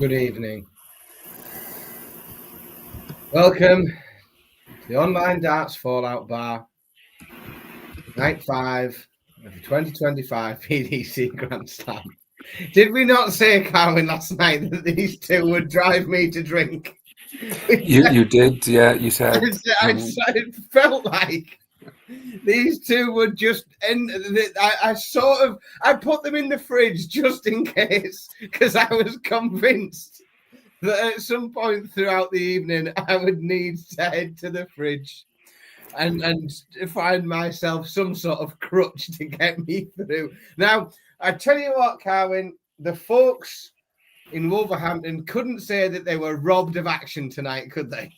Good evening. Welcome to the Online Darts Fallout Bar, Night 5 of the 2025 PDC Grand Slam. Did we not say, Carwyn, last night that these two would drive me to drink? You did, yeah. You said It felt like these two would just end. I put them in the fridge just in case, because I was convinced that at some point throughout the evening I would need to head to the fridge and find myself some sort of crutch to get me through. Now, I tell you what, Carwyn, the folks in Wolverhampton couldn't say that they were robbed of action tonight, could they?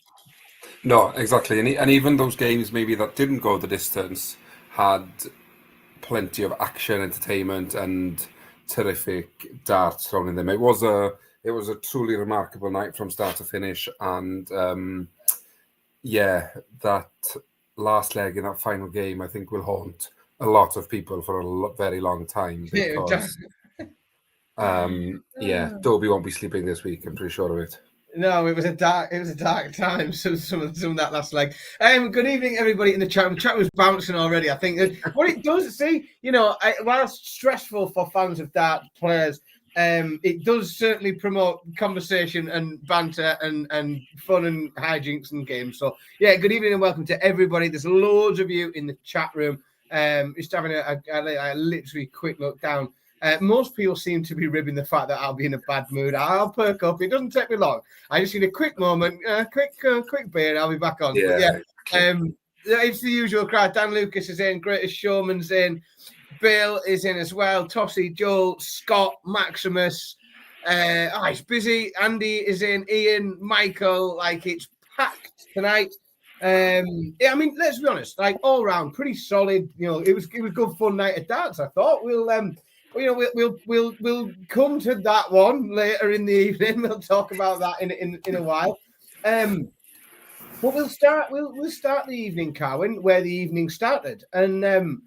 no, exactly. And even those games maybe that didn't go the distance had plenty of action, entertainment, and terrific darts thrown in them. It was a truly remarkable night from start to finish, and that last leg in that final game, I think, will haunt a lot of people for a very long time because Dobey won't be sleeping this week. I'm pretty sure of it. No, it was a dark time. Some of that last leg. Good evening, everybody in the chat. The chat was bouncing already. I think what it does, whilst stressful for fans of dart players, it does certainly promote conversation and banter and fun and hijinks and games. So yeah, good evening and welcome to everybody. There's loads of you in the chat room. Just having a literally quick look down. Most people seem to be ribbing the fact that I'll be in a bad mood. I'll perk up. It doesn't take me long. I just need a quick moment, quick beer, and I'll be back on. Yeah. It's the usual crowd. Dan Lucas is in. Greatest Showman's in. Bill is in as well. Tossie, Joel, Scott, Maximus. It's busy. Andy is in. Ian, Michael. It's packed tonight. Let's be honest. All round, pretty solid. It was good fun night of darts. I thought we'll come to that one later in the evening. We'll talk about that in a while. But we'll start the evening, Carwyn, where the evening started, and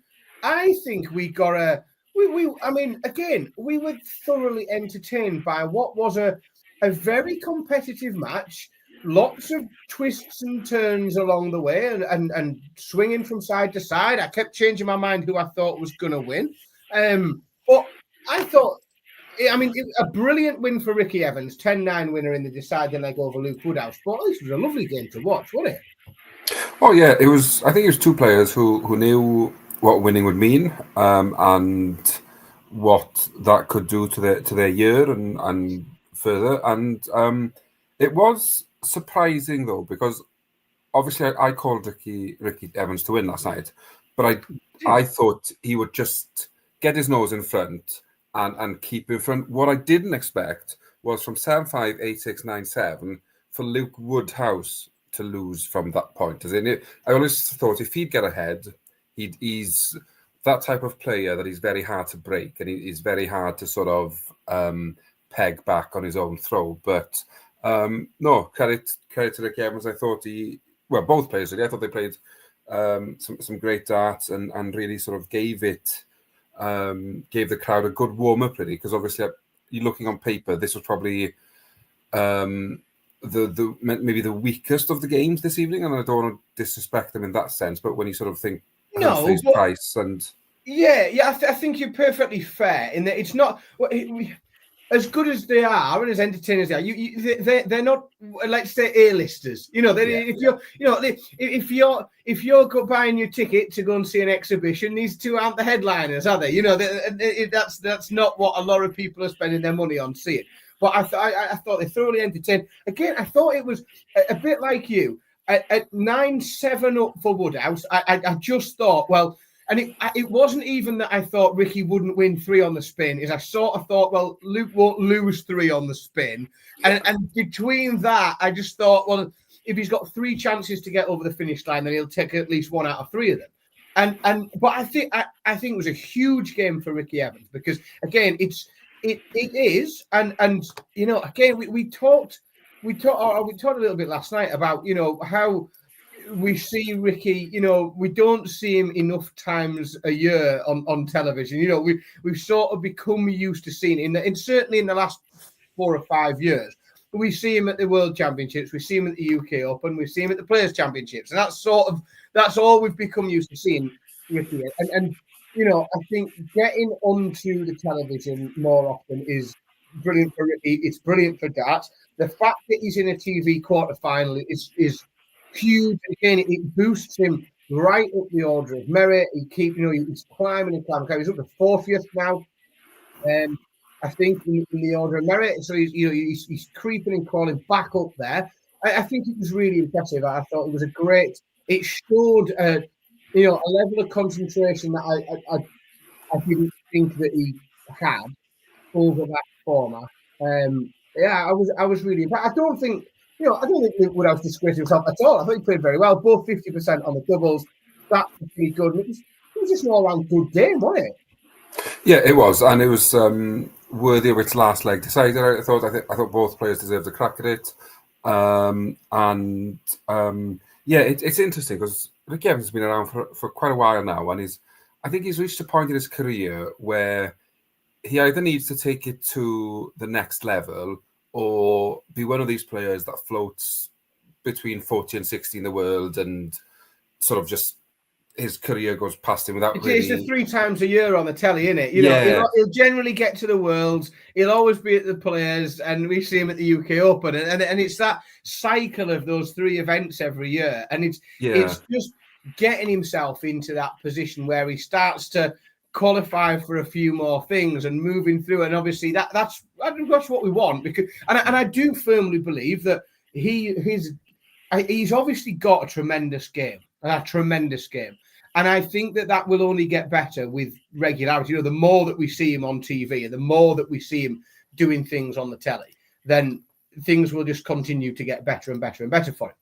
I think we got we were thoroughly entertained by what was a very competitive match. Lots of twists and turns along the way, and swinging from side to side. I kept changing my mind who I thought was going to win. But I thought, a brilliant win for Ricky Evans, 10-9 winner in the deciding leg over Luke Woodhouse. But this was a lovely game to watch, wasn't it? Oh yeah, it was. I think it was two players who knew what winning would mean, and what that could do to their year and further. And it was surprising though, because obviously I called Ricky Evans to win last night, but I thought he would just get his nose in front and keep in front. What I didn't expect was from 7-5, 8-6, 9-7 for Luke Woodhouse to lose from that point. I always thought if he'd get ahead, he's that type of player that he's very hard to break, and he's very hard to sort of peg back on his own throw. But no, credit to Ricky Evans. I thought both players really. I thought they played some great darts and really sort of gave the crowd a good warm up, really, because obviously you're looking on paper, this was probably maybe the weakest of the games this evening, and I don't want to disrespect them in that sense, but when you sort of think price and I think you're perfectly fair in that it's not as good as they are and as entertaining as they are. They're not, let's say, A-listers. If you're buying your ticket to go and see an exhibition, these two aren't the headliners, are they? That's not what a lot of people are spending their money on seeing. But I thought they thoroughly entertained. Again, I thought it was a bit like you at 9-7 up for Woodhouse. I just thought, well. And it wasn't even that I thought Ricky wouldn't win 3 on the spin. Is I sort of thought, well, Luke won't lose 3 on the spin. And between that, I just thought, well, if he's got 3 chances to get over the finish line, then he'll take at least 1 out of 3 of them. But I think it was a huge game for Ricky Evans, because again, it is, and again, we talked a little bit last night about how we see Ricky, we don't see him enough times a year on television. We've sort of become used to seeing him, and certainly in the last 4 or 5 years. We see him at the World Championships, we see him at the UK Open, we see him at the Players Championships, and that's all we've become used to seeing Ricky. And I think getting onto the television more often is brilliant for Ricky. It's brilliant for darts. The fact that he's in a TV quarterfinal is huge. Again, it boosts him right up the order of merit. He's climbing and climbing. He's up to 40th now. I think in the order of merit. So he's creeping and crawling back up there. I think it was really impressive. I thought it was it showed a level of concentration that I didn't think that he had over that format. I was really impressed. I don't think Woodhouse disgraced himself at all. I think he played very well, both 50% on the doubles. That's pretty good. It was just an all-round good game, wasn't it? Yeah, it was, and it was worthy of its last leg decided. I thought both players deserved a crack at it, it's interesting because Ricky Evans has been around for quite a while now, and I think he's reached a point in his career where he either needs to take it to the next level or be one of these players that floats between 40 and 60 in the world and sort of just his career goes past him without really... It's the 3 times a year on the telly, isn't it? He'll generally get to the Worlds. He'll always be at the Players, and we see him at the UK Open. And it's that cycle of those 3 events every year. And it's just getting himself into that position where he starts to qualify for a few more things and moving through. And obviously that's what we want. Because and I do firmly believe that he's obviously got a tremendous game. And I think that will only get better with regularity. The more that we see him on TV and the more that we see him doing things on the telly, then things will just continue to get better and better and better for him.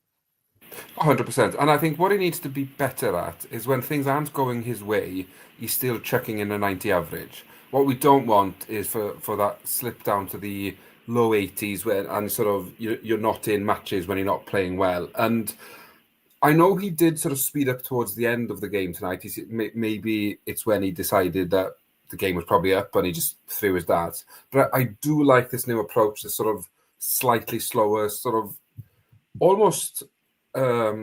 100%. And I think what he needs to be better at is when things aren't going his way, he's still checking in a 90 average. What we don't want is for that slip down to the low 80s and sort of you're not in matches when you're not playing well. And I know he did sort of speed up towards the end of the game tonight. Maybe it's when he decided that the game was probably up and he just threw his darts. But I do like this new approach, this sort of slightly slower, sort of almost a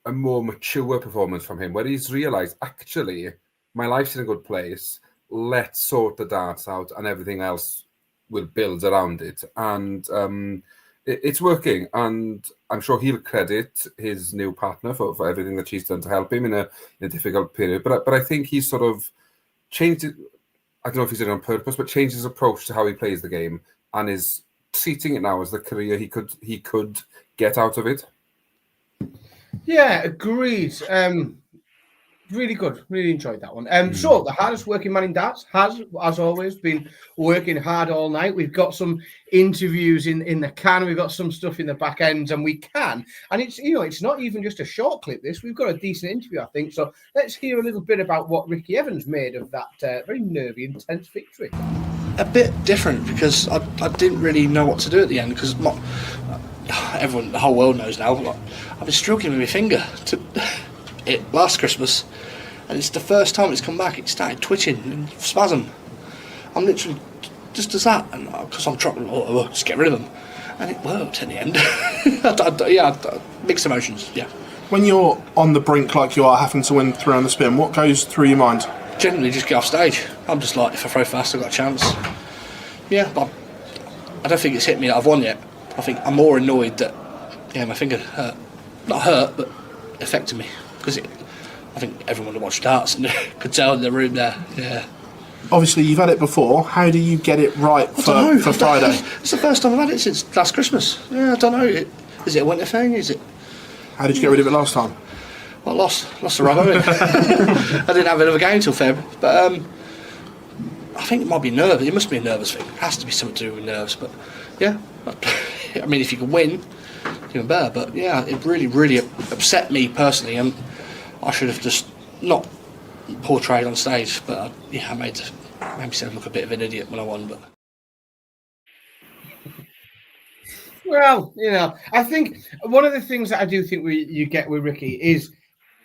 more mature performance from him, where he's realised, actually, my life's in a good place. Let's sort the darts out and everything else will build around it. And it's working, and I'm sure he'll credit his new partner for everything that she's done to help him in a difficult period. But I think he's sort of changed it. I don't know if he's done it on purpose, but changed his approach to how he plays the game and is treating it now as the career he could get out of it. Yeah, agreed. Really good. Really enjoyed that one. So the hardest working man in darts has, as always, been working hard all night. We've got some interviews in the can. We've got some stuff in the back end, and it's not even just a short clip. We've got a decent interview, I think. So let's hear a little bit about what Ricky Evans made of that very nervy, intense victory. A bit different because I didn't really know what to do at the end because everyone, the whole world knows now. I've been struggling with my finger to it last Christmas, and it's the first time it's come back. It started twitching and spasm. I'm literally just as that, and because I'm trying to just get rid of them, and it worked in the end. Mixed emotions. Yeah. When you're on the brink like you are, having to win 3 on the spin, what goes through your mind? Generally, just get off stage. I'm just like, if I throw fast, I've got a chance. Yeah, but I don't think it's hit me that I've won yet. I think I'm more annoyed that my finger hurt. Not hurt, but affected me. Because I think everyone that watched darts and could tell in the room there. Yeah. Obviously, you've had it before. How do you get it right for Friday? It's the first time I've had it since last Christmas. Yeah, I don't know. Is it a winter thing? Is it? How did you get rid of it last time? Well, I lost the rubber. I didn't have another game till February. But I think it might be nerves. It must be a nervous thing. It has to be something to do with nerves. But yeah, I mean, if you can win, even better. But yeah, it really, really upset me personally, and I should have just not portrayed on stage. But I made myself look a bit of an idiot when I won. But well, I think one of the things that I do think you get with Ricky is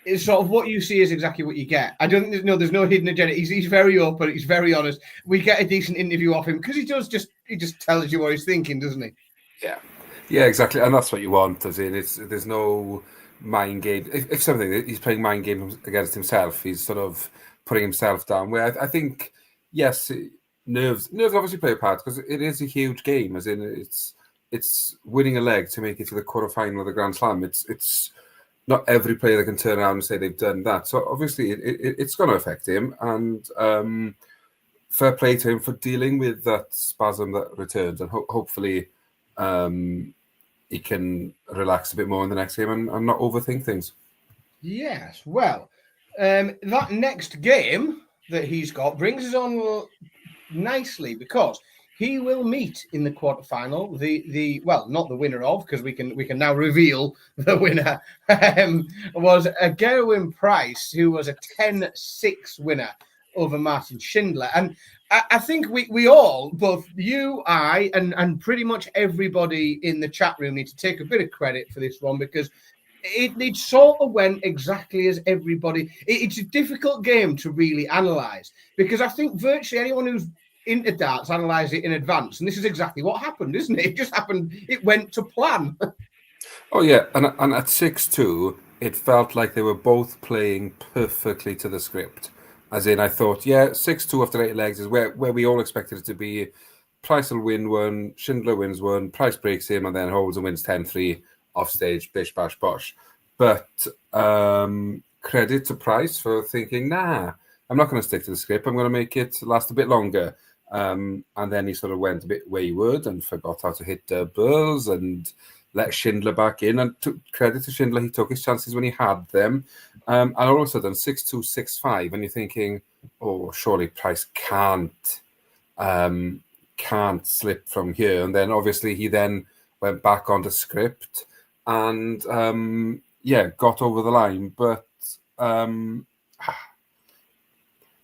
it's sort of what you see is exactly what you get. I don't know. There's no hidden agenda. He's very open. He's very honest. We get a decent interview off him because he just tells you what he's thinking, doesn't he? Yeah, exactly, and that's what you want. As in, there's no mind game. If something, he's playing mind games against himself. He's sort of putting himself down. Where I think, yes, nerves obviously play a part because it is a huge game. As in, it's winning a leg to make it to the quarterfinal of the Grand Slam. It's not every player that can turn around and say they've done that. So obviously, it's going to affect him. And fair play to him for dealing with that spasm that returns, and hopefully. He can relax a bit more in the next game and not overthink things. Yes, well, that next game that he's got brings us on nicely because he will meet in the quarterfinal the not the winner of, because we can now reveal the winner was a Gerwyn Price, who was a 10-6 winner over Martin Schindler. And I think we all, both you, I, and pretty much everybody in the chat room, need to take a bit of credit for this one, because it sort of went exactly as everybody. It's a difficult game to really analyse, because I think virtually anyone who's into darts analysed it in advance, and this is exactly what happened, isn't it? It just happened. It went to plan. Oh yeah, and at 6-2, it felt like they were both playing perfectly to the script. As in, I thought, 6-2 after 8 legs is where we all expected it to be. Price will win one, Schindler wins one, Price breaks him, and then holds and wins 10-3 off stage, bish, bash, bosh. But credit to Price for thinking, I'm not going to stick to the script. I'm going to make it last a bit longer. And then he sort of went a bit wayward and forgot how to hit doubles and let Schindler back in. And credit to Schindler, he took his chances when he had them. And all of a sudden, 6-2, 6-5, and you're thinking, oh, surely Price can't slip from here. And then obviously he then went back onto script and got over the line. But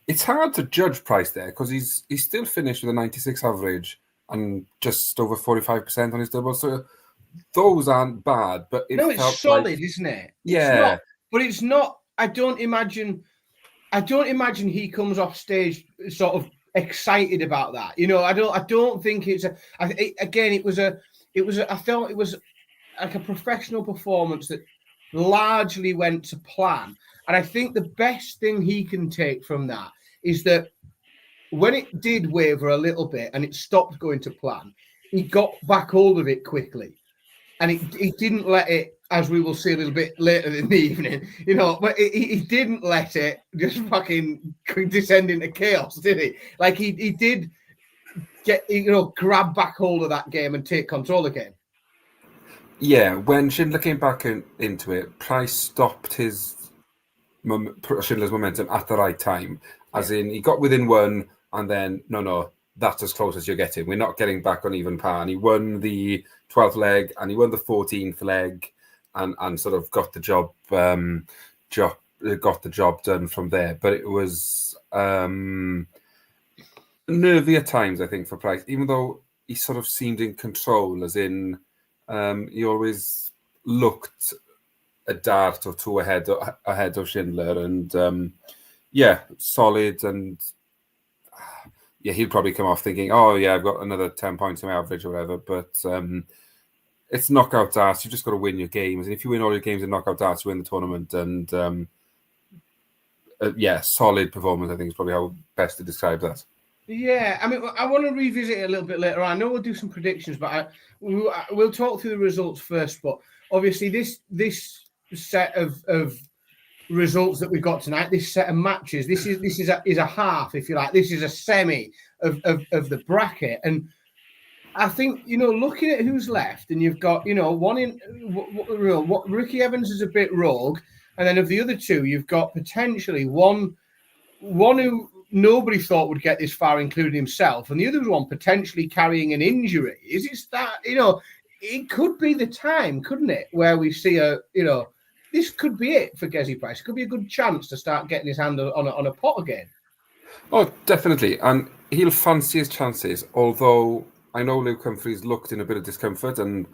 it's hard to judge Price there because he's still finished with a 96 average and just over 45% on his doubles. So those aren't bad, but it's solid, isn't it? Yeah. But it's not. I don't imagine he comes off stage sort of excited about that. You know, I don't think it's a. I felt it was like a professional performance that largely went to plan, and I think the best thing he can take from that is that when it did waver a little bit and it stopped going to plan, he got back hold of it quickly. And he didn't let it, as we will see a little bit later in the evening, but he didn't let it just fucking descend into chaos, did he? Like he did get, grab back hold of that game and take control again. Yeah, when Schindler came back into it, Price stopped Schindler's momentum at the right time. As in, he got within one, and then, no, that's as close as you're getting. We're not getting back on even par. And he won the 12th leg, and he won the 14th leg, and sort of got the job done from there. But it was nervy at times, I think, for Price, even though he sort of seemed in control, as in he always looked a dart or two ahead of Schindler, and solid. And he'd probably come off thinking, I've got another 10 points in my average or whatever. But it's knockout darts. You just got to win your games. And if you win all your games in knockout darts, you win the tournament. And solid performance, I think, is probably how best to describe that. Yeah, I mean, I want to revisit it a little bit later on. I know we'll do some predictions, but we'll talk through the results first. But obviously, this set of results that we've got tonight, this set of matches, this is a half, if you like. This is a semi of the bracket, and I think looking at who's left, and you've got one in what Ricky Evans is a bit rogue, and then of the other two, you've got potentially one who nobody thought would get this far, including himself, and the other one potentially carrying an injury. Is it that it could be the time, couldn't it, where we see this could be it for Gezi Price. It could be a good chance to start getting his hand on a pot again. Oh, definitely. And he'll fancy his chances, although I know Luke Humphries looked in a bit of discomfort, and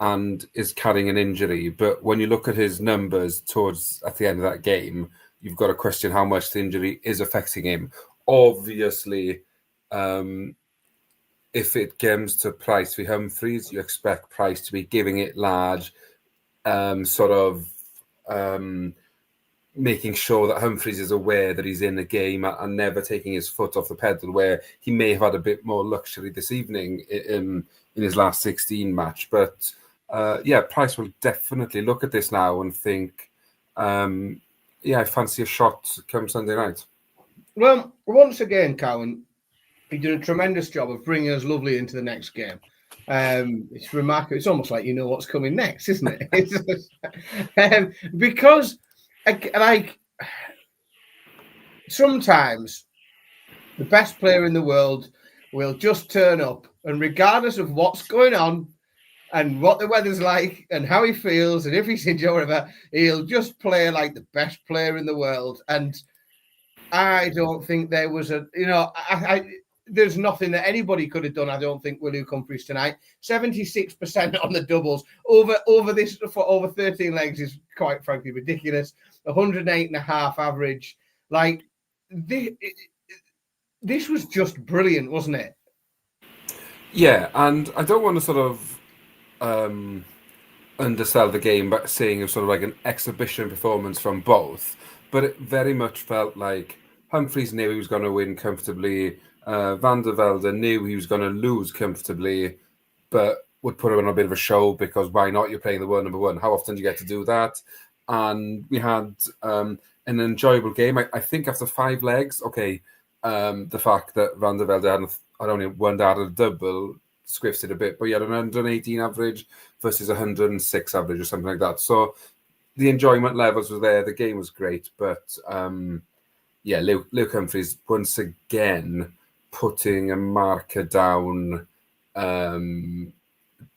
and is carrying an injury. But when you look at his numbers at the end of that game, you've got to question how much the injury is affecting him. Obviously, if it comes to Price v Humphries, you expect Price to be giving it large, making sure that Humphries is aware that he's in the game and never taking his foot off the pedal, where he may have had a bit more luxury this evening in his last 16 match. But Price will definitely look at this now and think, I fancy a shot come Sunday night. Well, once again, Cowan, he did a tremendous job of bringing us lovely into the next game. It's remarkable. It's almost like you know what's coming next, isn't it? Because, like, sometimes the best player in the world will just turn up, and regardless of what's going on and what the weather's like and how he feels and if he's injured or whatever, he'll just play like the best player in the world. And I don't think there was there's nothing that anybody could have done, I don't think, with Luke Humphries tonight. 76% on the doubles over this for over 13 legs is quite frankly ridiculous. 108.5 average. Like, this was just brilliant, wasn't it? Yeah, and I don't want to sort of undersell the game by saying it was sort of like an exhibition performance from both, but it very much felt like Humphries knew he was going to win comfortably. Van der Velde knew he was going to lose comfortably, but would put him on a bit of a show because why not? You're playing the world number one. How often do you get to do that? And we had an enjoyable game. I think after 5 legs, the fact that Van der Velde had only one dart at a double squiffs it a bit, but he had an 118 average versus 106 average or something like that. So the enjoyment levels were there. The game was great, but Luke Humphries once again putting a marker down to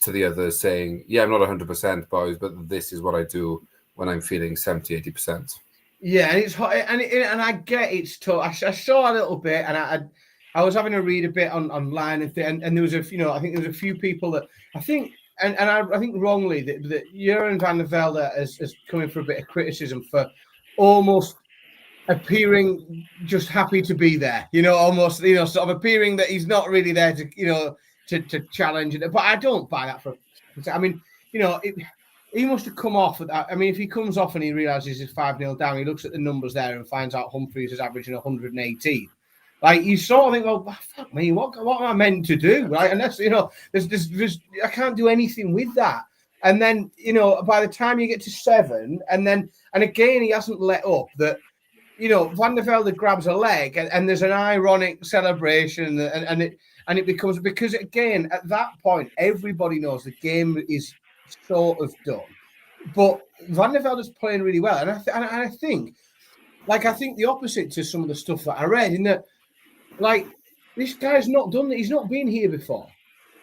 the others, saying, I'm not 100%, boys, but this is what I do when I'm feeling 70-80%. Yeah, and it's hot, and I get it's tough. I saw a little bit, and I was having a read a bit online, and there was I think there was a few people that I think, and I think wrongly that Gerwyn van der Velde is coming for a bit of criticism for almost appearing just happy to be there, almost, sort of appearing that he's not really there to challenge it. But I don't buy that he must have come off with that. I mean, if he comes off and he realizes he's 5-0 down, he looks at the numbers there and finds out Humphries is averaging 118. Like, you sort of think, well, fuck me, what am I meant to do? Right? And that's, there's I can't do anything with that. And then, by the time you get to 7, and again, he hasn't let up that, Van der Velde grabs a leg and there's an ironic celebration and it becomes, because again, at that point, everybody knows the game is sort of done. But Van der Velde's playing really well. And I think the opposite to some of the stuff that I read, in that, like, this guy's not done that. He's not been here before.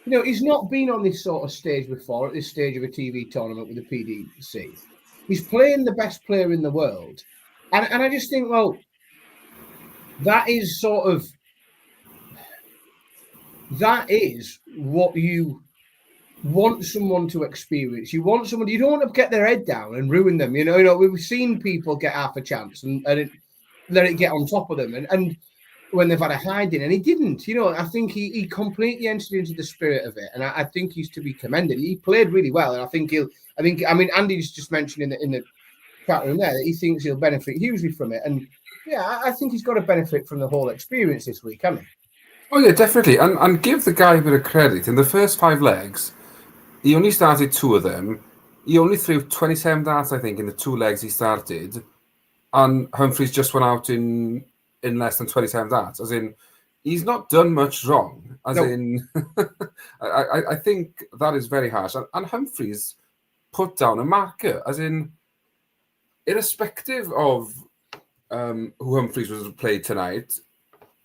He's not been on this sort of stage before, at this stage of a TV tournament with the PDC. He's playing the best player in the world. And I just think, well, that is what you want someone to experience. You don't want to get their head down and ruin them. We've seen people get half a chance and let it get on top of them. And when they've had a hiding, and he didn't, I think he completely entered into the spirit of it. And I think he's to be commended. He played really well. And I mean, Andy's just mentioned in the chat room there that he thinks he'll benefit hugely from it. And yeah, I think he's got to benefit from the whole experience this week, hasn't he? Oh yeah, definitely. And give the guy a bit of credit. In the first 5 legs, he only started 2 of them. He only threw 27 darts, I think, in the 2 legs he started. And Humphries just went out in less than 27 darts. As in, he's not done much wrong. I think that is very harsh. And Humphries put down a marker. As in, irrespective of who Humphries was played tonight,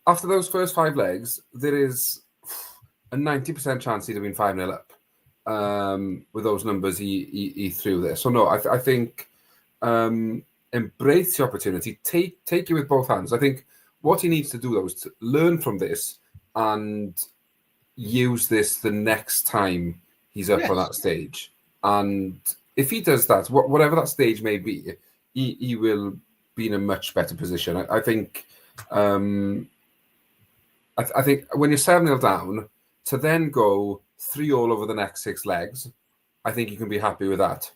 after those first 5 legs, there is a 90% chance he'd have been 5-0 up with those numbers he threw there. So no, I think embrace the opportunity, take it with both hands. I think what he needs to do though is to learn from this and use this the next time he's up on that stage. And if he does that, whatever that stage may be, he will be in a much better position. I think. I think when you're 7-0 down, to then go 3-all over the next 6 legs, I think you can be happy with that.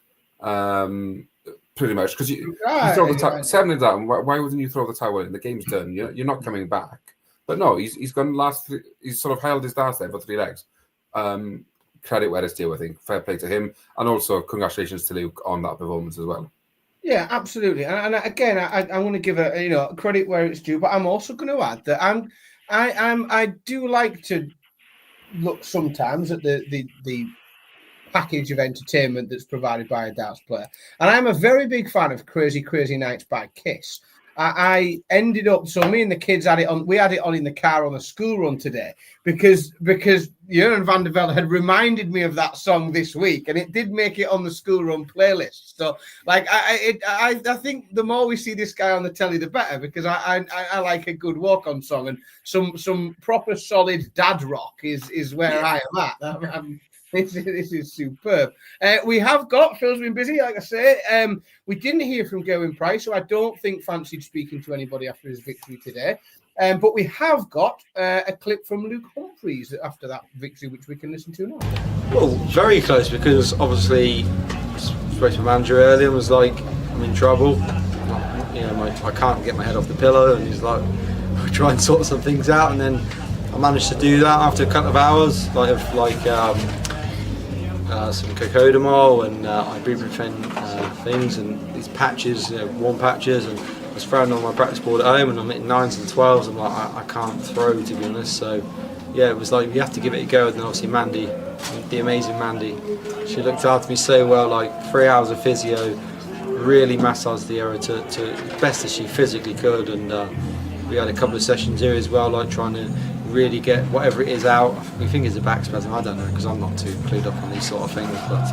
Pretty much, because you throw the 7-0 down. Why wouldn't you throw the towel in? The game's done. You're not coming back. But no, he's gone last. He's sort of held his dart there for 3 legs. Credit where it's due. I think fair play to him, and also congratulations to Luke on that performance as well. Yeah, absolutely. And again, I want to give credit where it's due, but I'm also going to add that I do like to look sometimes at the package of entertainment that's provided by a darts player, and I'm a very big fan of Crazy Nights by Kiss. I ended up, so me and the kids had it on. We had it on in the car on a school run today because Jurgen van der Velde had reminded me of that song this week, and it did make it on the school run playlist. So, like, I think the more we see this guy on the telly, the better, because I like a good walk on song, and some proper solid dad rock is where I am at. This is superb. We have got, Phil's been busy, like I say. We didn't hear from Gerwyn Price, so I don't think fancied speaking to anybody after his victory today. But we have got a clip from Luke Humphries after that victory, which we can listen to now. Well, very close, because obviously I spoke to my manager earlier and was like, I'm in trouble. I can't get my head off the pillow, and he's like, we'll try and sort some things out. And then I managed to do that after a couple of hours, some cocodamol and ibuprofen things, and these patches, warm patches, and I was throwing on my practice board at home, and I'm hitting 9s and 12s. I'm like, I can't throw, to be honest. So yeah, it was like, you have to give it a go. And then obviously Mandy, the amazing Mandy, she looked after me so well, like 3 hours of physio, really massaged the area to as best as she physically could, and we had a couple of sessions here as well, like trying to really get whatever it is out. We think it's a back spasm, I don't know, because I'm not too clued up on these sort of things, but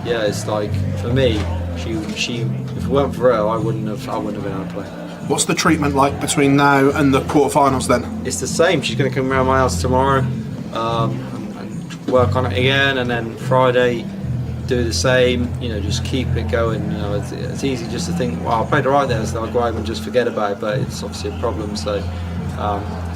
yeah, it's like, for me, she if it weren't for her, I wouldn't have been able to play. What's the treatment like between now and the quarterfinals then? It's the same. She's going to come around my house tomorrow and work on it again, and then Friday do the same, just keep it going. It's easy just to think, well, I played all right there, so I'll go home and just forget about it, but it's obviously a problem. So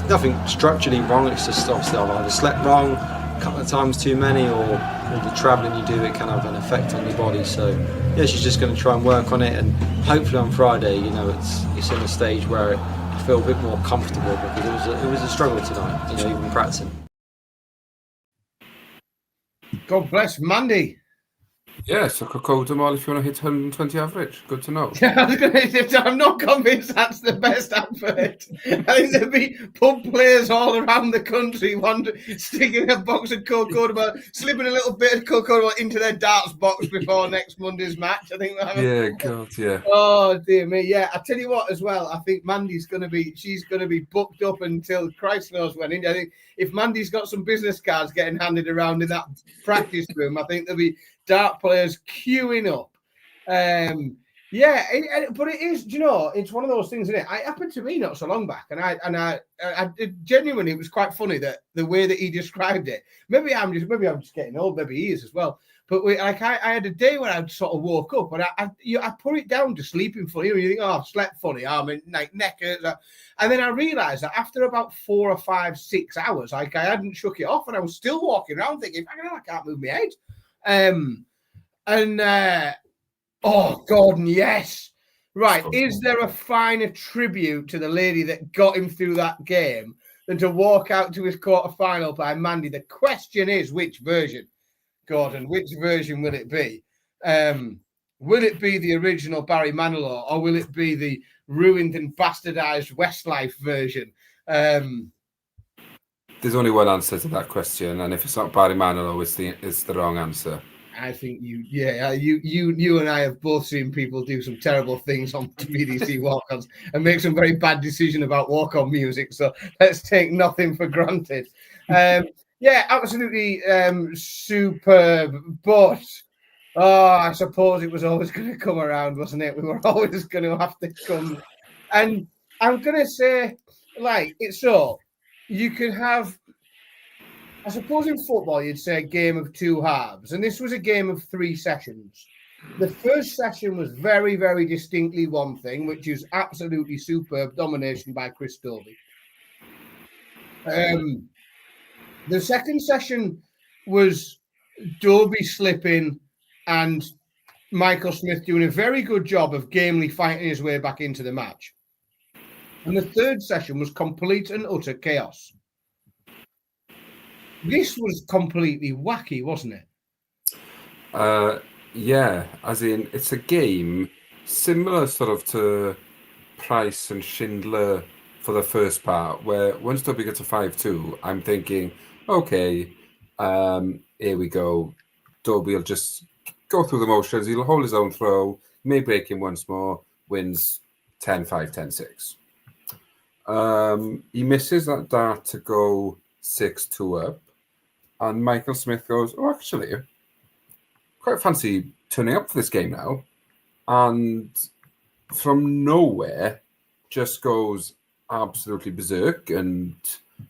nothing structurally wrong, it's just obviously I've either slept wrong a couple of times too many, or all the travelling you do, it can have an effect on your body. So yeah, she's just going to try and work on it, and hopefully on Friday, it's in a stage where I feel a bit more comfortable, because it was a struggle tonight, even practicing. God bless Mandy. Yeah, so cocodamol if you want to hit 120 average. Good to know. I'm not convinced that's the best advert. I think there'll be pub players all around the country sticking a box of cocodamol, slipping a little bit of cocodamol into their darts box before next Monday's match. I think. Yeah, God, yeah. Oh dear me, yeah. I tell you what, as well, I think Mandy's going to be booked up until Christ knows when. I think if Mandy's got some business cards getting handed around in that practice room, I think there'll be dart players queuing up. But it is, it's one of those things, isn't it? It happened to me not so long back, and I genuinely, it was quite funny that the way that he described it. Maybe I'm just getting old. Maybe he is as well. But I had a day where I sort of woke up, and I put it down to sleeping funny. You think, I've slept funny. I'm like neck hurts. And then I realised that after about 4 or 5, 6 hours, I hadn't shook it off, and I was still walking around thinking, I can't move my head. Gordon, yes. Right. Is there a finer tribute to the lady that got him through that game than to walk out to his quarterfinal by Mandy? The question is, which version, Gordon? Which version will it be? Will it be the original Barry Manilow, or will it be the ruined and bastardized Westlife version? There's only one answer to that question, and if it's not Barry Manilow, it's the wrong answer. I think you and I have both seen people do some terrible things on PDC walk-ons and make some very bad decisions about walk-on music. So let's take nothing for granted. Absolutely superb. But I suppose it was always going to come around, wasn't it? We were always going to have to come. And I'm going to say, it's so. You can have I suppose in football you'd say a game of two halves, and this was a game of 3 sessions. The first session was very, very distinctly one thing, which is absolutely superb domination by Chris Dobey. The second session was Dobey slipping and Michael Smith doing a very good job of gamely fighting his way back into the match. And the third session was complete and utter chaos. This was completely wacky, wasn't it? Yeah, as in, it's a game similar sort of to Price and Schindler for the first part, where once Dobey gets a 5-2, I'm thinking, okay, here we go. Dobey will just go through the motions. He'll hold his own throw, may break him once more, wins 10-5, 10-6. He misses that dart to go 6-2 up, and Michael Smith goes, oh, actually, quite fancy turning up for this game now. And from nowhere, just goes absolutely berserk and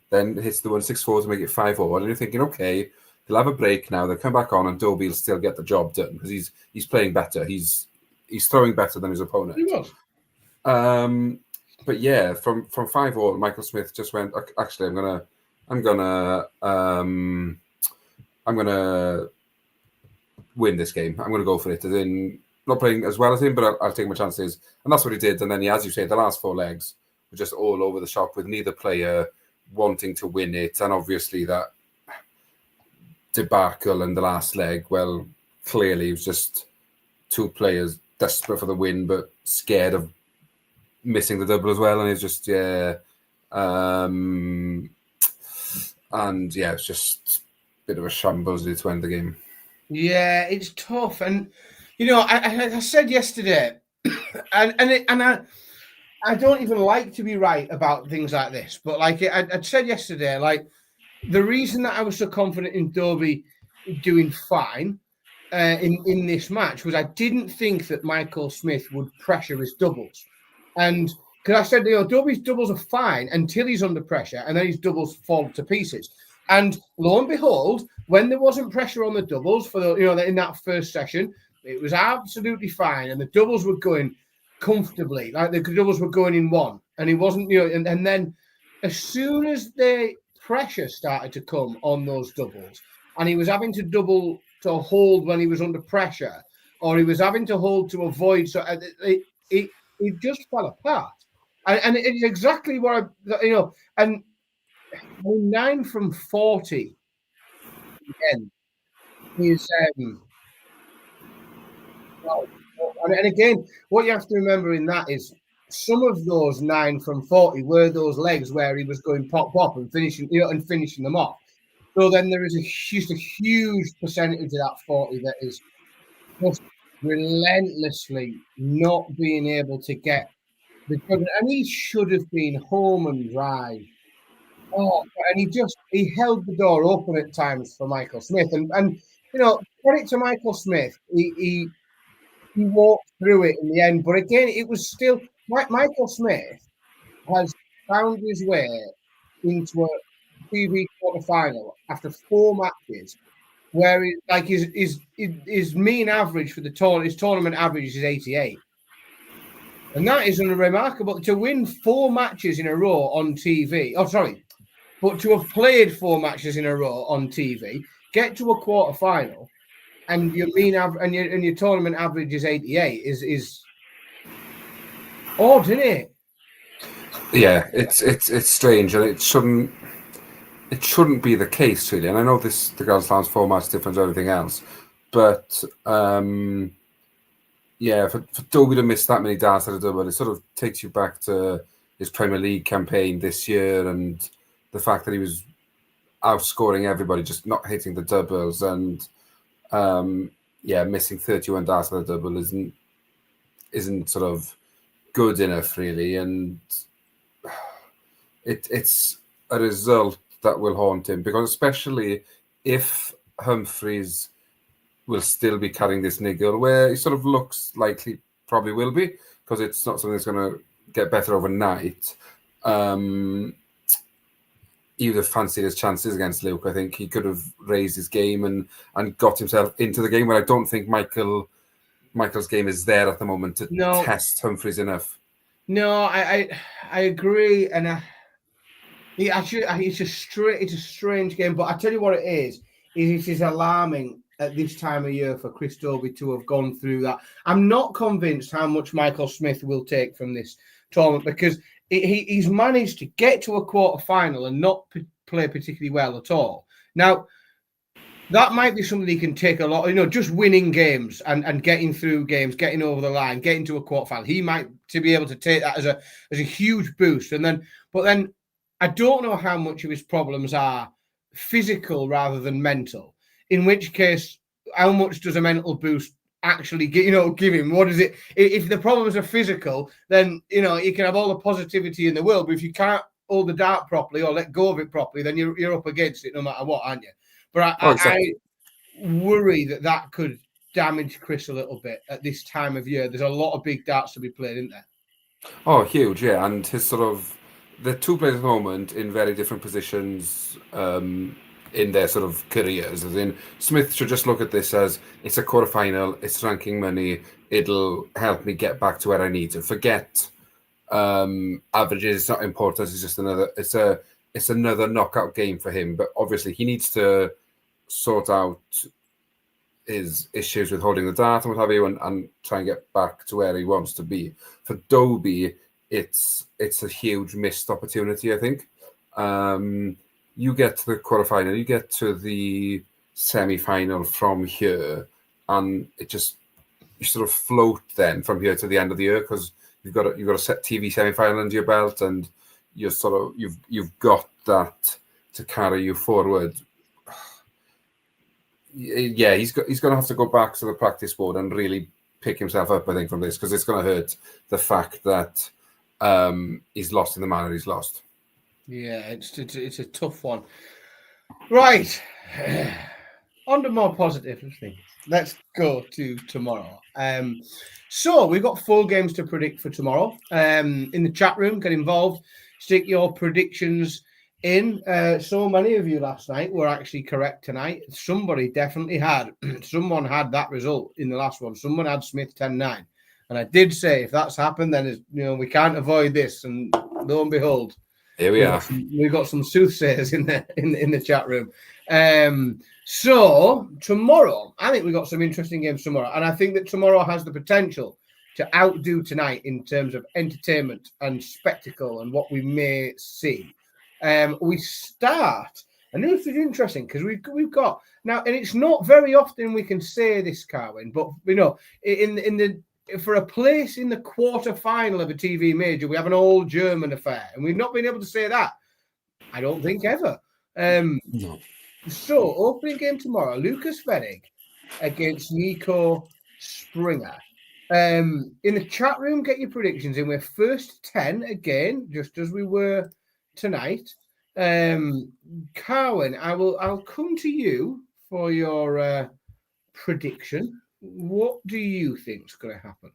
then hits the 1-6-4 to make it 5-4. And you're thinking, okay, they'll have a break now. They'll come back on and Dobey will still get the job done because he's playing better. He's throwing better than his opponent. He was. But yeah, from 5-4, Michael Smith just went, actually, I'm gonna win this game. I'm gonna go for it. As in, not playing as well as him, but I'll take my chances. And that's what he did. And then, as you say, the last 4 legs were just all over the shop with neither player wanting to win it. And obviously that debacle in the last leg, well, clearly it was just 2 players desperate for the win, but scared of missing the double as well. And it's just, yeah. And yeah, it's just a bit of a shambles to end the game. Yeah, it's tough. And, you know, I said yesterday, and I don't even like to be right about things like this, but like I said yesterday, like the reason that I was so confident in Dobey doing fine in this match was I didn't think that Michael Smith would pressure his doubles. And because I said, you know, Dobey's doubles are fine until he's under pressure, and then his doubles fall to pieces. And lo and behold, when there wasn't pressure on the doubles for the, you know, in that first session, it was absolutely fine, and the doubles were going comfortably, like the doubles were going in one, and he wasn't, you know, and then as soon as the pressure started to come on those doubles, and he was having to double to hold when he was under pressure, or he was having to hold to avoid, so it just fell apart, and it's exactly what you know, and 9 from 40 again is well, and again, what you have to remember in that is some of those 9 from 40 were those legs where he was going pop and finishing, you know, and finishing them off. So then there is just a huge percentage of that 40 that is just relentlessly not being able to get the job, and he should have been home and dry. Oh, and he held the door open at times for Michael Smith, and you know, credit to Michael Smith, he walked through it in the end. But again, it was still Michael Smith has found his way into a TV quarterfinal after 4 matches, where his mean average for his tournament average is 88. And that is remarkable to win 4 matches in a row on TV. Oh, sorry. But to have played 4 matches in a row on TV, get to a quarterfinal, and your mean average and your tournament average is 88 is odd, isn't it? Yeah, it's strange, and it shouldn't be the case really. And I know the Grand Slam's format's different to everything else, but yeah, for Dobey to miss that many darts at a double, it sort of takes you back to his Premier League campaign this year, and the fact that he was outscoring everybody, just not hitting the doubles, and missing 31 darts at a double isn't sort of good enough really, and it's a result that will haunt him, because especially if Humphries will still be carrying this niggle, where he sort of looks like he probably will be, because it's not something that's going to get better overnight. he would have fancied his chances against Luke. I think he could have raised his game and got himself into the game, but I don't think Michael's game is there at the moment to test Humphries enough. No, I agree, and it's a strange game. But I tell you what, it is alarming at this time of year for Chris Dobey to have gone through that. I'm not convinced how much Michael Smith will take from this tournament, because he's managed to get to a quarter-final and not play particularly well at all. Now, that might be something he can take a lot, just winning games and getting through games, getting over the line, getting to a quarter-final. He might to be able to take that as a huge boost. But then I don't know how much of his problems are physical rather than mental, in which case, how much does a mental boost actually give him? What is it? If the problems are physical, then you can have all the positivity in the world, but if you can't hold the dart properly or let go of it properly, then you're up against it no matter what, aren't you? But I worry that could damage Chris a little bit at this time of year. There's a lot of big darts to be played, isn't there? Oh, huge, yeah. And his the two players at the moment in very different positions in their sort of careers. As in, Smith should just look at this as it's a quarterfinal, it's ranking money, it'll help me get back to where I need to. Forget averages, it's not important. It's just it's another knockout game for him. But obviously, he needs to sort out his issues with holding the dart and what have you, and try and get back to where he wants to be. For Dobey, it's a huge missed opportunity, I think. You get to the quarterfinal, you get to the semi-final from here, and you sort of float then from here to the end of the year, because you've got a set TV semi-final under your belt, and you've got that to carry you forward. Yeah, he's going to have to go back to the practice board and really pick himself up, I think, from this, because it's going to hurt the fact that he's lost in the manner he's lost. Yeah, it's a tough one. Right, on to more positive things. Let's go to tomorrow. So we've got 4 games to predict for tomorrow. In the chat room, get involved, stick your predictions in. So many of you last night were actually correct tonight. Somebody definitely had. Someone had that result in the last one. Someone had Smith 10-9. And I did say, if that's happened, then we can't avoid this. And lo and behold, here we are. We've got some soothsayers in the chat room. So tomorrow, I think we've got some interesting games tomorrow. And I think that tomorrow has the potential to outdo tonight in terms of entertainment and spectacle and what we may see. We start, and this is interesting because we've got now, and it's not very often we can say this, Gerwyn, but for a place in the quarter-final of a TV major, we have an old German affair, and we've not been able to say that, I don't think, ever. No. So, opening game tomorrow, Lucas Vennig against Nico Springer. In the chat room, get your predictions in. We're first 10 again, just as we were tonight. Gerwyn, I'll come to you for your prediction. What do you think is going to happen?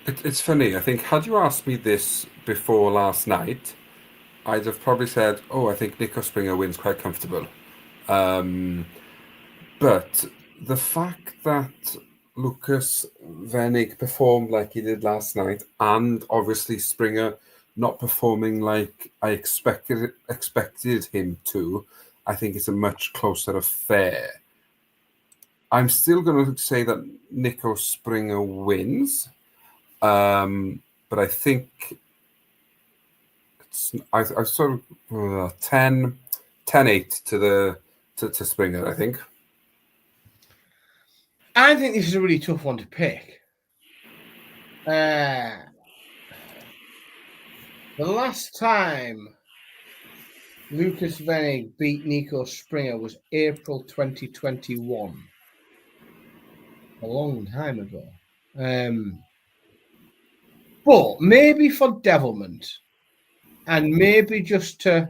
It's funny. I think had you asked me this before last night, I'd have probably said, I think Nico Springer wins quite comfortable. But the fact that Lucas Vennig performed like he did last night, and obviously Springer not performing like I expected him to, I think it's a much closer affair. I'm still going to say that Nico Springer wins, but I think I sort of 10-8 to Springer, I think. I think this is a really tough one to pick. The last time Lucas Vennig beat Nico Springer was April 2021. A long time ago. But maybe for devilment, and maybe just to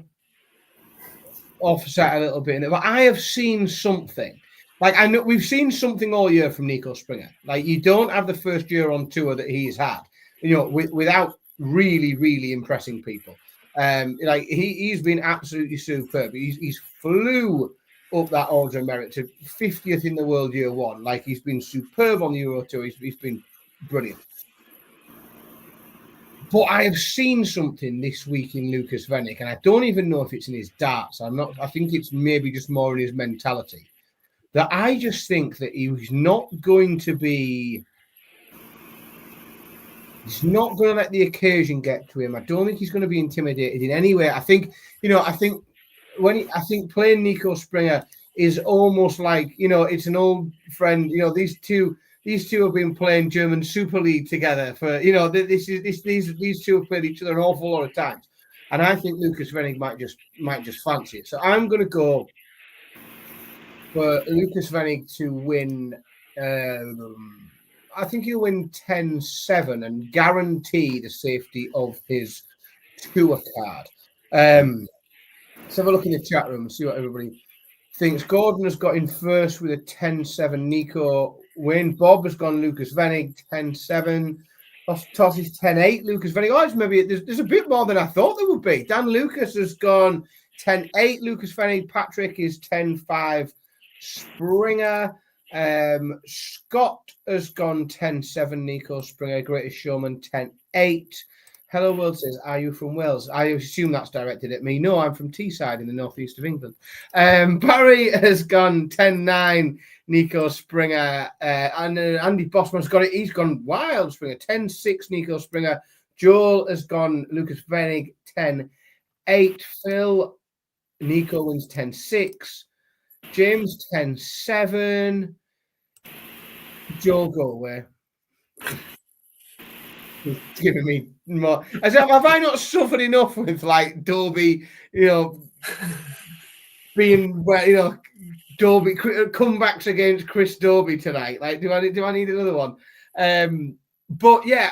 offset a little bit in it. But I have seen something. Like, I know we've seen something all year from Nico Springer. Like, you don't have the first year on tour that he's had, without really, really impressing people. Like he's been absolutely superb. He's flew up that order of merit to 50th in the world year one. Like he's been superb on the Euro Tour. He's been brilliant. But I have seen something this week in Lucas Vennick, and I don't even know if it's in his darts. I think it's maybe just more in his mentality. That I just think that he's not going to let the occasion get to him. I don't think he's going to be intimidated in any way. I think playing Nico Springer is almost like, it's an old friend. These two have been playing German Super League together for, these two have played each other an awful lot of times. And I think Lucas Vennick might just fancy it. So I'm going to go for Lucas Vennick to win. I think he'll win 10-7 and guarantee the safety of his tour card. Let's have a look in the chat room and see what everybody thinks. Gordon has got in first with a 10-7 Nico win. Bob has gone Lucas Vennick 10-7. Toss is 10-8 Lucas Vennick. There's a bit more than I thought there would be. Dan Lucas has gone 10-8 Lucas Vennick. Patrick is 10-5 Springer. Scott has gone 10-7 Nico Springer. Greatest Showman 10-8. Hello World says, are you from Wales? I assume that's directed at me. No, I'm from Teesside in the northeast of England. Barry has gone 10-9 Nico Springer. And Andy Bossman's got it. He's gone wild Springer. 10-6 Nico Springer. Joel has gone Lucas Vennick 10-8. Phil, Nico wins 10-6. James 10-7. Joel, go away. He's giving me more. Have I not suffered enough with like Dobey, being where Dobey comebacks against Chris Dobey tonight? Like, do I need another one? But yeah,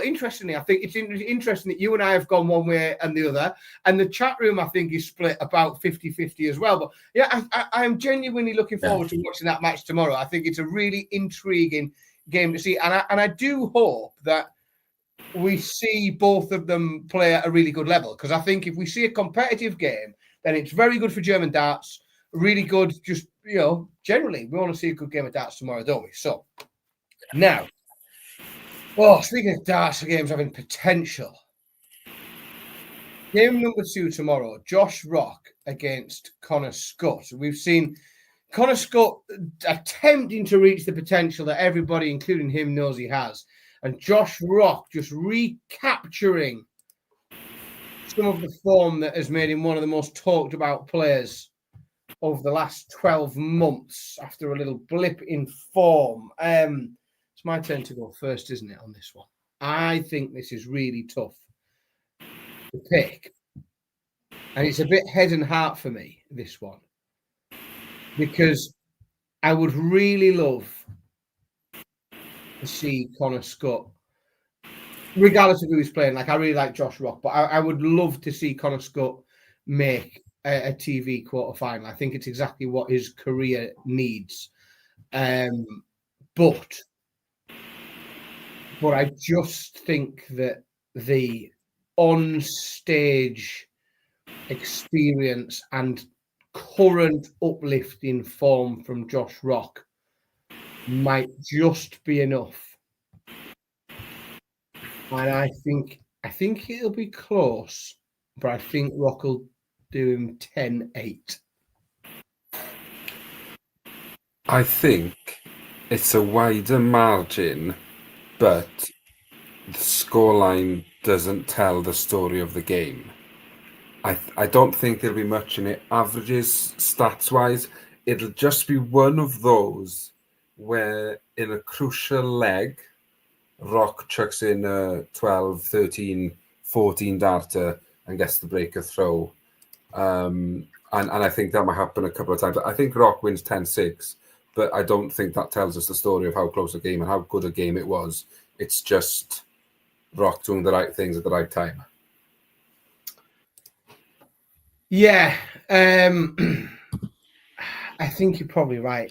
interestingly, I think it's interesting that you and I have gone one way and the other, and the chat room I think is split about 50-50 as well. But yeah, I am genuinely looking forward to watching that match tomorrow. I think it's a really intriguing game to see, and I do hope that we see both of them play at a really good level, because I think if we see a competitive game, then it's very good for German darts. Really good, just generally, we want to see a good game of darts tomorrow, don't we? So now. Oh, speaking of darts games having potential. Game number 2 tomorrow, Josh Rock against Connor Scott. We've seen Connor Scott attempting to reach the potential that everybody, including him, knows he has. And Josh Rock just recapturing some of the form that has made him one of the most talked about players over the last 12 months after a little blip in form. It's my turn to go first, isn't it, on this one? I think this is really tough to pick. And it's a bit head and heart for me, this one. Because I would really love to see Connor Scott, regardless of who he's playing. Like, I really like Josh Rock, but I would love to see Connor Scott make a TV quarterfinal. I think it's exactly what his career needs. But I just think that the on-stage experience and current uplifting form from Josh Rock might just be enough. And I think it'll be close, but I think Rock will do him 10-8. I think it's a wider margin, but the scoreline doesn't tell the story of the game. I don't think there'll be much in it. Averages, stats-wise, it'll just be one of those where in a crucial leg, Rock chucks in a 12, 13, 14 darter and gets the breaker throw. And I think that might happen a couple of times. I think Rock wins 10-6, but I don't think that tells us the story of how close a game and how good a game it was. It's just Rock doing the right things at the right time. Yeah, I think you're probably right.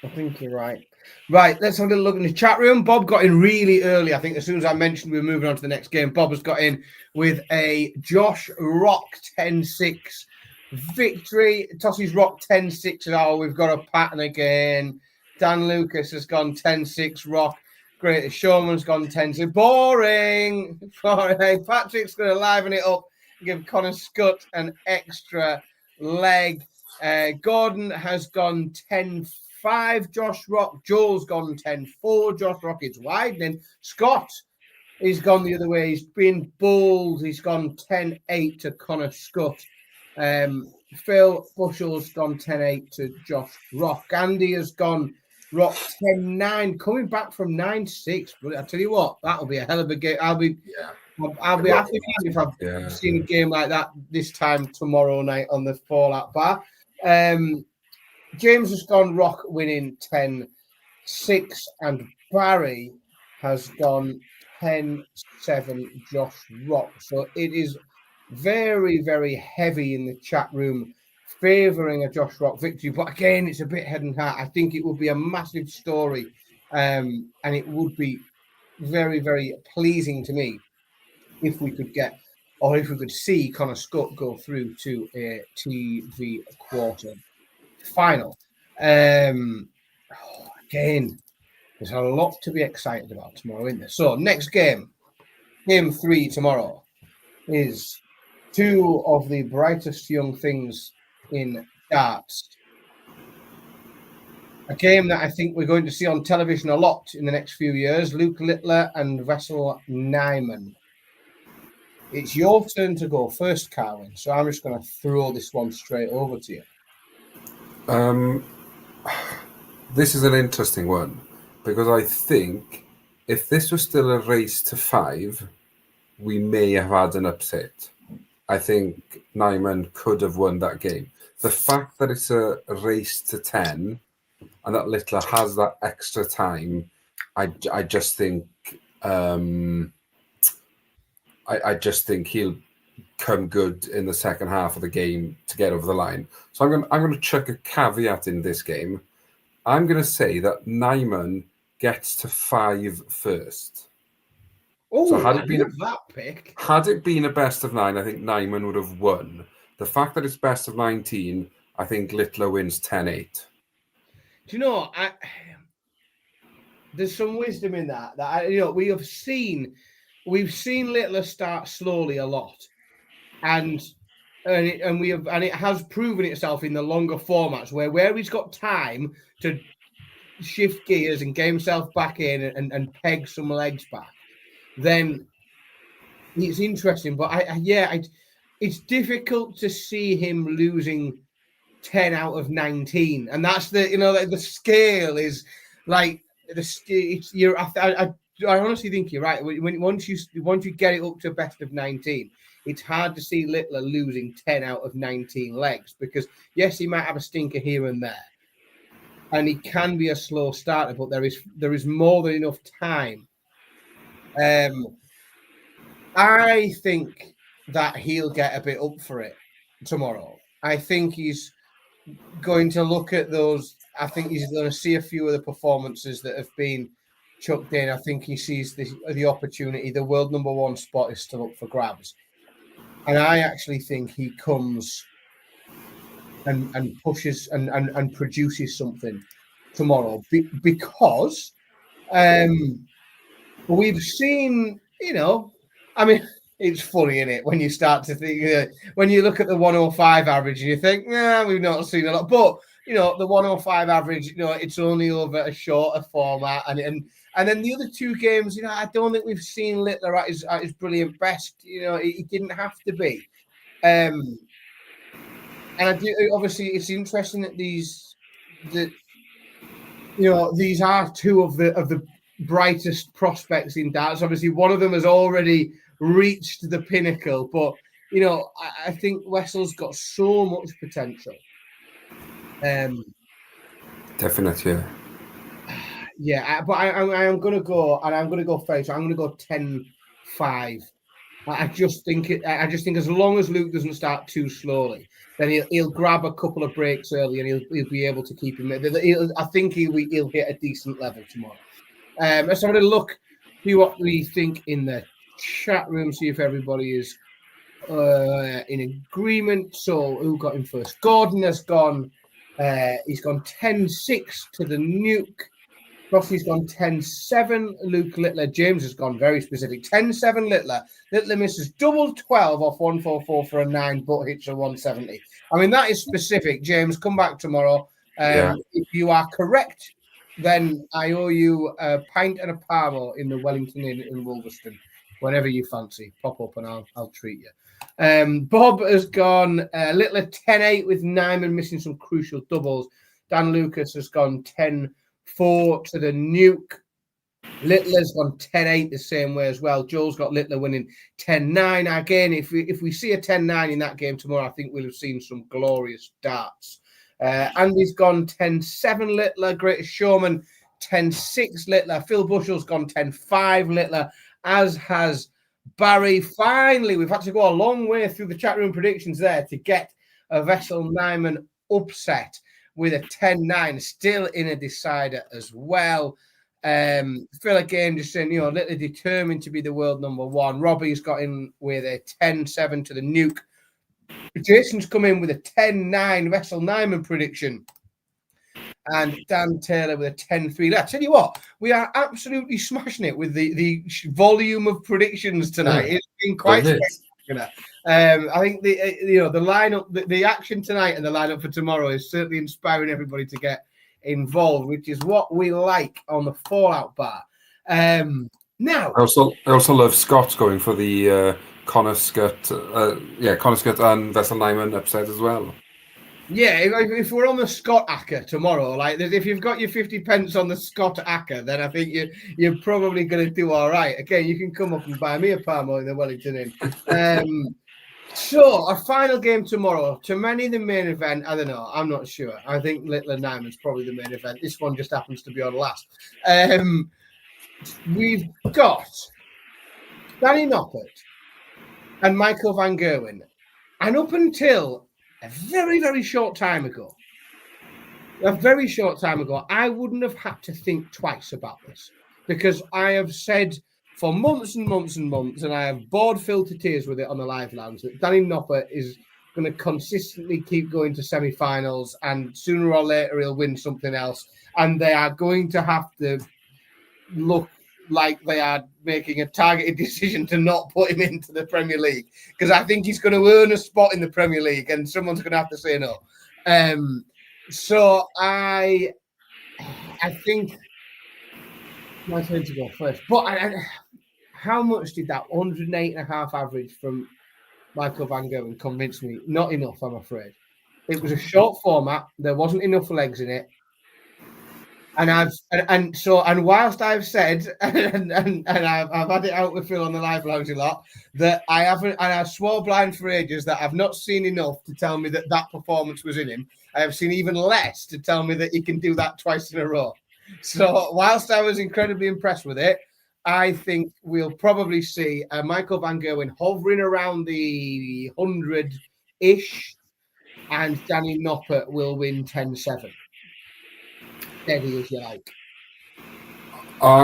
I think you're right. Right, let's have a little look in the chat room. Bob got in really early. I think as soon as I mentioned we were moving on to the next game, Bob has got in with a Josh Rock 10-6 victory. Tossie's Rock 10-6. Oh, we've got a pattern again. Dan Lucas has gone 10-6 Rock. Greatest Showman's gone 10-6. Boring. Boring. Patrick's going to liven it up and give Connor Scutt an extra leg. Gordon has gone 10-5 Josh Rock. Joel's gone 10-4 Josh Rock. It's widening. Scott he's gone the other way. He's been bold. He's gone 10-8 to Connor Scutt. Phil Bushel's gone 10-8 to Josh Rock. Andy has gone Rock 10-9, coming back from 9-6. But I tell you what, that'll be a hell of a game. I'll be happy if I've seen a game like that this time tomorrow night on the Fallout Bar. James has gone Rock winning 10-6, and Barry has gone 10-7 Josh Rock. So it is very, very heavy in the chat room favouring a Josh Rock victory. But again, it's a bit head and heart. I think it would be a massive story, and it would be very, very pleasing to me if we could get, or if we could see Connor Scutt go through to a TV quarter final. Again, there's a lot to be excited about tomorrow, isn't there? So next game 3 tomorrow, is two of the brightest young things in darts. A game that I think we're going to see on television a lot in the next few years, Luke Littler and Wessel Nyman. It's your turn to go first, Carwyn, so I'm just going to throw this one straight over to you. This is an interesting one, because I think if this was still a race to 5, we may have had an upset. I think Nyman could have won that game. The fact that it's a race to 10 and that Littler has that extra time, I just think I just think he'll come good in the second half of the game to get over the line. So I'm going to chuck a caveat in this game. I'm going to say that Nyman gets to 5 first. Oh, so had it been a best of 9, I think Nyman would have won. The fact that it's best of 19, I think Littler wins 10-8. Do you know, there's some wisdom in that. We've seen Littler start slowly a lot, and it has proven itself in the longer formats where he's got time to shift gears and get himself back in and peg some legs back. Then it's interesting, but it's difficult to see him losing 10 out of 19, and that's the scale is like I honestly think you're right. Once you get it up to best of 19, it's hard to see Littler losing 10 out of 19 legs, because yes, he might have a stinker here and there, and he can be a slow starter, but there is more than enough time. I think that he'll get a bit up for it tomorrow. I think he's going to look at those. I think he's going to see a few of the performances that have been chucked in. I think he sees the opportunity. The world number 1 spot is still up for grabs. And I actually think he comes and pushes and produces something tomorrow, because we've seen, it's funny, isn't it, when you start to think, when you look at the 105 average and you think, we've not seen a lot. But, the 105 average, it's only over a shorter format. And then the other 2 games, I don't think we've seen Littler at his brilliant best. He didn't have to be. And I do, obviously, it's interesting that these are 2 of the brightest prospects in darts. Obviously, one of them has already reached the pinnacle, but I think Wessel's got so much potential. Definitely, but I am going to go, and I'm going to go first. So I'm going to go 10-5 I just think as long as Luke doesn't start too slowly, then he'll grab a couple of breaks early and he'll be able to keep him. I think he'll hit a decent level tomorrow. Let's have a look, see what we think in the chat room. See if everybody is in agreement. So who got him first? Gordon has gone. He's gone 10-6 to the nuke. Rossi's gone 10-7. Luke Littler. James has gone very specific. 10-7 Littler. Littler misses double 12 off 144 for a 9, but hits a 170. I mean, that is specific. James, come back tomorrow. If you are correct, then I owe you a pint and a parmo in the Wellington Inn in Wolverston. Whenever you fancy, pop up and I'll treat you. Bob has gone Littler 10-8 with Nyman missing some crucial doubles. Dan Lucas has gone 10-4 to the nuke. Littler's gone 10-8 the same way as well. Joel's got Littler winning 10-9. Again, if we see a 10-9 in that game tomorrow, I think we'll have seen some glorious darts. Andy's gone 10-7 Littler. Greatest Showman 10-6 Littler. Phil Bushel's gone 10-5 Littler, as has Barry. Finally, we've had to go a long way through the chat room predictions there to get a Vessel Nyman upset with a 10-9, still in a decider as well. Phil again just saying, Littler determined to be the world number one. Robbie's got in with a 10-7 to the nuke. Jason's come in with a 10-9 Vessel Nyman prediction. And Dan Taylor with a 10-3. I tell you what, we are absolutely smashing it with the volume of predictions tonight. It's been quite spectacular. I think the lineup, the action tonight and the lineup for tomorrow is certainly inspiring everybody to get involved, which is what we like on the Fallout bar. Now, I also love Scott going for the Connor Scott and Vessel Nyman upset as well. Yeah, if we're on the Scott Acker tomorrow, like if you've got your 50 pence on the Scott Acker, then I think you're probably going to do all right. Again, you can come up and buy me a parmo in the Wellington Inn. So, our final game tomorrow, to many the main event, I don't know, I'm not sure. I think Littler Nyman's probably the main event. This one just happens to be on last. We've got Danny Noppert and Michael van Gerwen. And up until a very, very short time ago, I wouldn't have had to think twice about this, because I have said for months and months and months, and I have bored Phil to tears with it on the live lounge, that Danny Noppert is going to consistently keep going to semi-finals, and sooner or later he'll win something else, and they are going to have to look like they are making a targeted decision to not put him into the Premier League, because I think he's going to earn a spot in the Premier League and someone's going to have to say no. So I think my turn to go first. But how much did that 108.5 average from Michael van Gerwen convince me? Not enough, I'm afraid. It was a short format. There wasn't enough legs in it. And whilst I've said and I've had it out with Phil on the live lounge a lot, that I haven't, and I swore blind for ages that I've not seen enough to tell me that performance was in him. I have seen even less to tell me that he can do that twice in a row. So whilst I was incredibly impressed with it, I think we'll probably see Michael van Gerwen hovering around the 100-ish, and Danny Noppert will win 10-7. Steady as you like.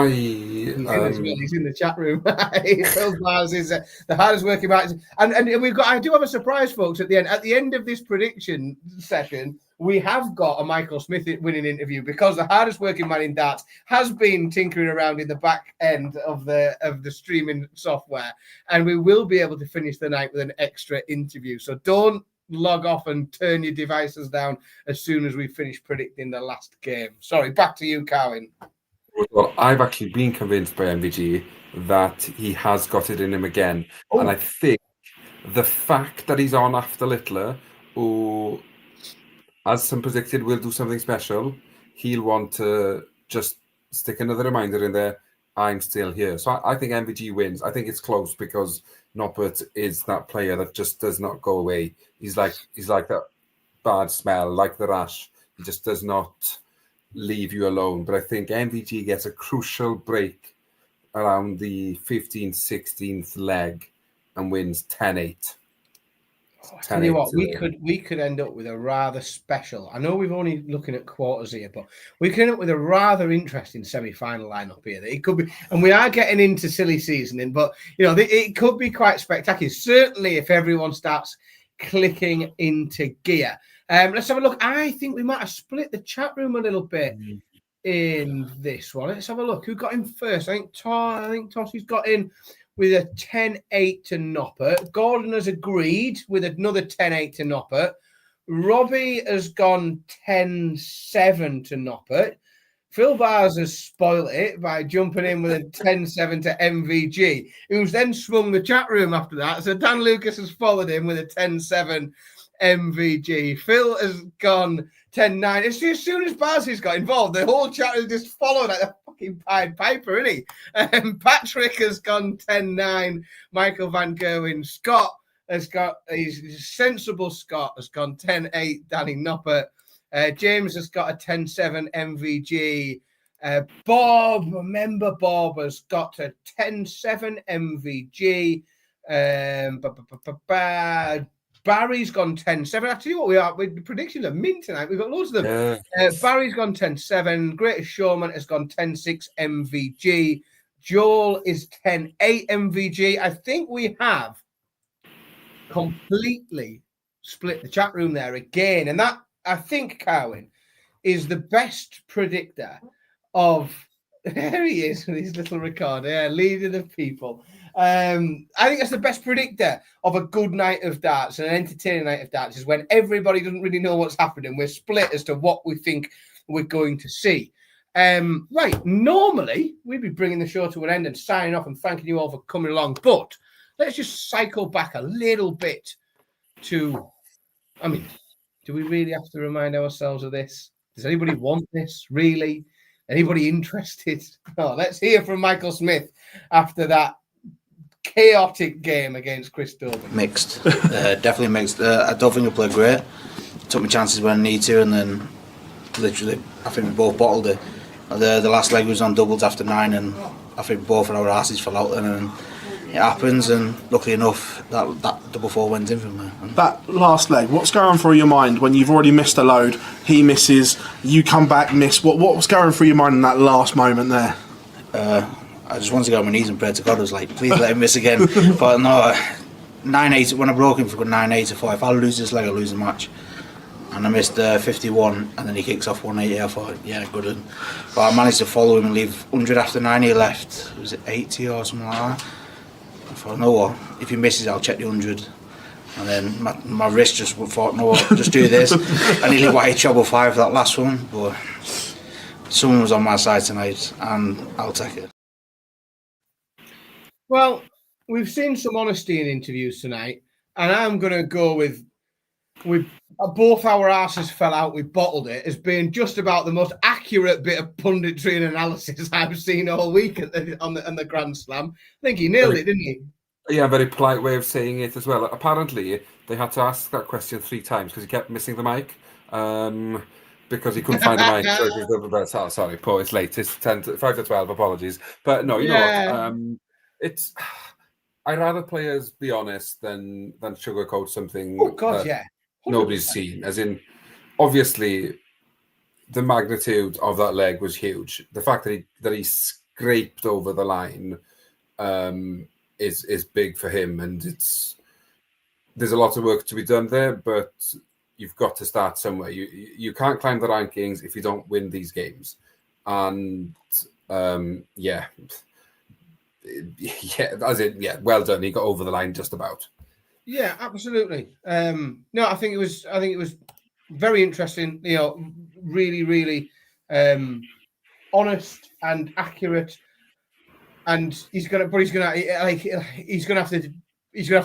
He's in the chat room. Phil Bars is the hardest working man. And we've got. I do have a surprise, folks. At the end of this prediction session, we have got a Michael Smith winning interview, because the hardest working man in darts has been tinkering around in the back end of the streaming software, and we will be able to finish the night with an extra interview. So don't log off and turn your devices down as soon as we finish predicting the last game. Sorry, back to you, Carwyn. Well, I've actually been convinced by MVG that he has got it in him again. Oh. And I think the fact that he's on after Littler, who, as some predicted, will do something special, he'll want to just stick another reminder in there, I'm still here. So I think MVG wins. I think it's close, because Noppert is that player that just does not go away. He's like that bad smell, like the rash. He just does not leave you alone. But I think MVG gets a crucial break around the 15th, 16th leg, and wins 10-8. Tell you what, we could end up with a rather special. I know we're only looking at quarters here, but we could end up with a rather interesting semi-final lineup here. It could be, and we are getting into silly seasoning, but it could be quite spectacular. Certainly, if everyone starts clicking into gear. Let's have a look. I think we might have split the chat room a little bit in this one. Let's have a look. Who got in first? I think Tossi's got in with a 10-8 to Noppert. Gordon has agreed with another 10-8 to Noppert. Robbie has gone 10-7 to Noppert. Phil Bars has spoiled it by jumping in with a 10-7 to MVG, who's then swung the chat room after that. So Dan Lucas has followed him with a 10-7 MVG. Phil has gone 10-9. As soon as Bars got involved, the whole chat room just followed like a fucking Pied Piper, isn't he? Patrick has gone 10-9. Michael Van Gerwyn. Scott has got, he's sensible Scott, has gone 10-8. Danny Noppert. James has got a 10-7 MVG. Bob has got a 10-7 MVG. Barry's gone 10-7. I tell you what, we're predicting a mint tonight. We've got loads of them. Yeah. Barry's gone 10-7. Greatest Showman has gone 10-6 MVG. Joel is 10-8 MVG. I think we have completely split the chat room there again. And that, I think, Carwyn, is the best predictor of... There he is with his little recorder, leading the people. I think that's the best predictor of a good night of darts and an entertaining night of darts is when everybody doesn't really know what's happening. We're split as to what we think we're going to see. Right, normally we'd be bringing the show to an end and signing off and thanking you all for coming along, but let's just cycle back a little bit to, do we really have to remind ourselves of this? Does anybody want this, really? Anybody interested? Oh, let's hear from Michael Smith after that chaotic game against Chris Dobey. Mixed. Definitely mixed. I don't think I played great. Took my chances when I need to, and then literally, I think we both bottled it. The last leg was on doubles after 9, and I think both of our asses fell out then, and it happens, and luckily enough, that double 4 went in for me. That last leg, what's going through your mind when you've already missed a load, he misses, you come back, miss? What was going through your mind in that last moment there? I just wanted to go on my knees and pray to God. I was like, please let him miss again. But no, 9-8, when I broke him for 9-8 to 4, if I lose this leg, I lose the match. And I missed 51, and then he kicks off 180. I thought, yeah, good. But I managed to follow him and leave 100 after 90 left. Was it 80 or something like that? I thought, no, what? If he misses, I'll check the 100. And then my wrist just thought, no, just do this. I nearly wanted treble 5 for that last one, but someone was on my side tonight, and I'll take it. Well, we've seen some honesty in interviews tonight, and I'm going to go with both our asses fell out, we bottled it, as being just about the most accurate bit of punditry and analysis I've seen all week on the Grand Slam. I think he nailed it, didn't he? Yeah, a very polite way of saying it as well. Apparently, they had to ask that question 3 times because he kept missing the mic. Because he couldn't find the mic. Sorry, Paul, it's late. It's 5 to 12, apologies. But no, you know what? It's... I'd rather players be honest than sugarcoat something nobody's seen. As in, obviously, the magnitude of that leg was huge. The fact that he scraped over the line is big for him, and there's a lot of work to be done there. But you've got to start somewhere. You can't climb the rankings if you don't win these games, and well done. He got over the line just about. Yeah, absolutely. No, I think it was very interesting. You know, really, really honest and accurate. And he's gonna have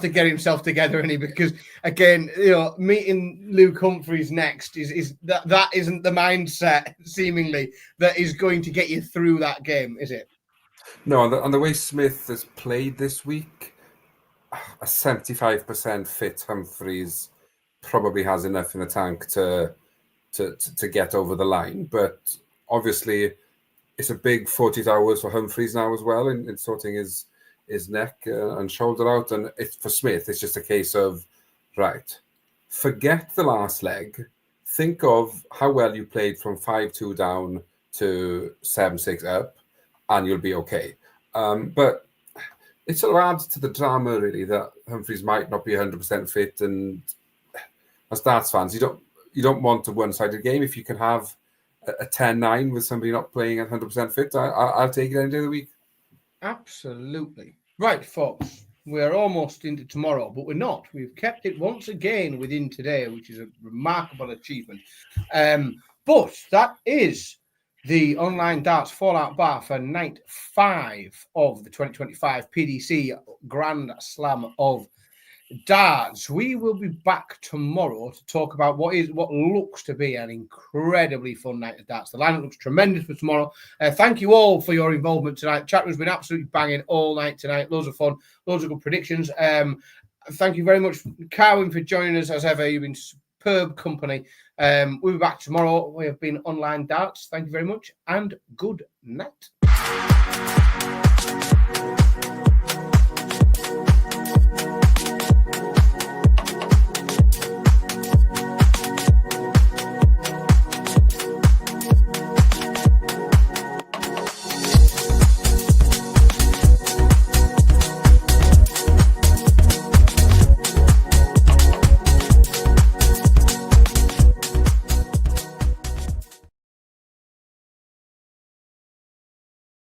to get himself together, because again, you know, meeting Luke Humphries next is that isn't the mindset seemingly that is going to get you through that game, is it? No, and the way Smith has played this week, a 75% fit Humphries probably has enough in the tank to get over the line. But obviously, it's a big 48 hours for Humphries now as well in sorting his his neck and shoulder out. And for Smith, it's just a case of, right, forget the last leg. Think of how well you played from 5-2 down to 7-6 up, and you'll be okay. But it sort of adds to the drama, really, that Humphries might not be 100% fit. And as Darts fans, you don't want a one-sided game. If you can have a 10-9 with somebody not playing at 100% fit, I'll take it any day of the week. Absolutely. Right, folks. We're almost into tomorrow, but we're not. We've kept it once again within today, which is a remarkable achievement. But that is the Online Darts Fallout Bar for night 5 of the 2025 PDC Grand Slam of Darts. We will be back tomorrow to talk about what looks to be an incredibly fun night of darts. The lineup looks tremendous for tomorrow. Thank you all for your involvement tonight. Chat room's been absolutely banging all night tonight. Loads of fun, loads of good predictions. Thank you very much, Gerwyn, for joining us as ever. You've been superb company. We'll be back tomorrow. We have been Online Darts. Thank you very much and good night.